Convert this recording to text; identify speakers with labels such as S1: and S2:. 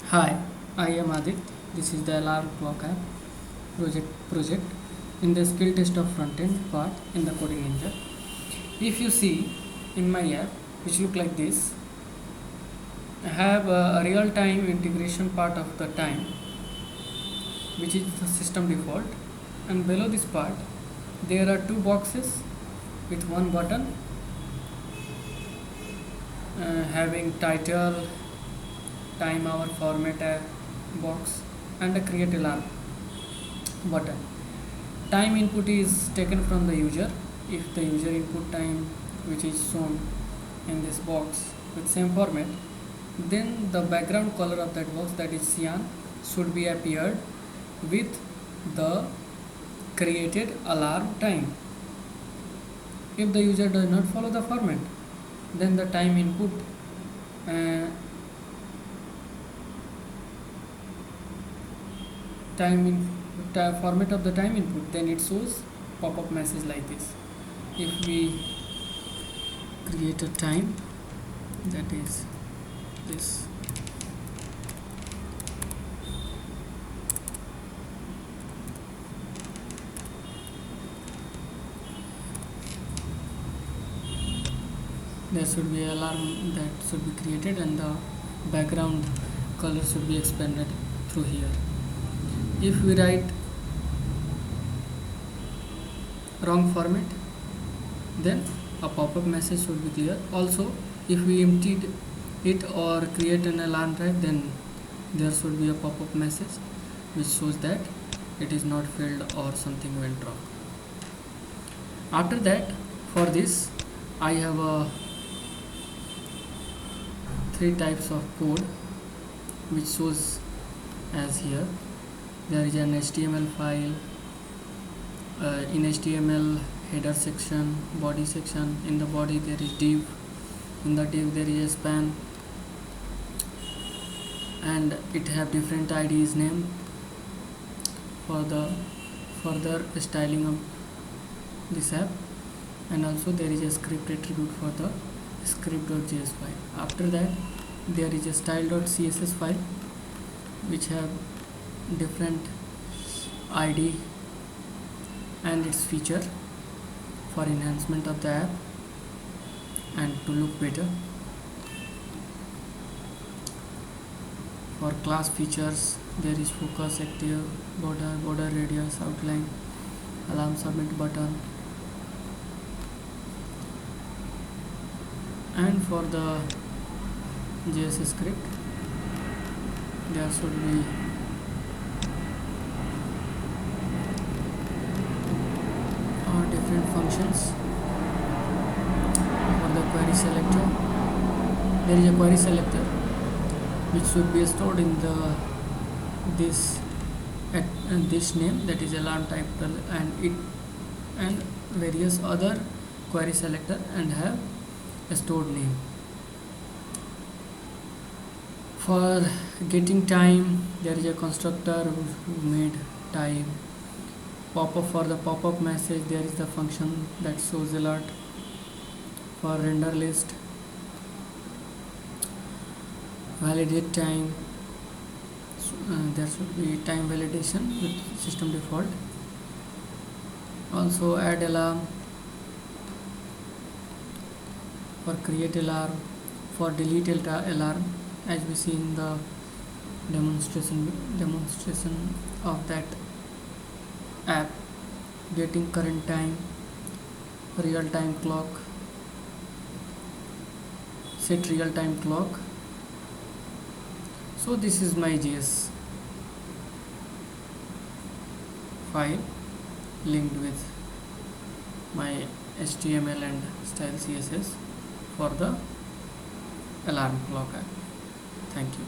S1: Hi, I am Adit. This is the alarm clock app project in the skill test of front end part in the coding ninja. If you see in my app, which look like this, I have a real time integration part of the time, which is the system default, and below this part, there are two boxes with one button having title, time hour format box, and a create alarm button. Time input is taken from the user. If the user input time, which is shown in this box with same format, then the background color of that box, that is cyan, should be appeared with the created alarm time. If the user does not follow the format, then the time input uh, format of the time input, then it shows pop-up message like this. If we create a time, that is this, there should be alarm that should be created, and the background color should be expanded through here. If we write wrong format, then a pop-up message should be clear. Also, if we emptied it or create an alarm type, then there should be a pop-up message which shows that it is not filled or something went wrong. After that, for this I have three types of code which shows as here. There is an HTML file, in HTML header section, body section. In the body there is div, in the div there is a span, and it have different IDs name for the further styling of this app. And also there is a script attribute for the script.js file. After that, there is a style.css file which have different ID and its feature for enhancement of the app and to look better. For class features, there is focus, active, border radius, outline, alarm submit button. And for the JS script, there should be different functions. For the query selector, there is a query selector which should be stored in the this name, that is alarm type, and various other query selector and have a stored name. For getting time, there is a constructor who made time. Pop-up, for the pop-up message, there is the function that shows alert. For render list, validate time, there should be time validation with system default. Also add alarm, for create alarm, for delete alarm, as we see in the demonstration of that app. Getting current time, real time clock, set real time clock. So this is my JS file linked with my HTML and style CSS for the alarm clock app. Thank you.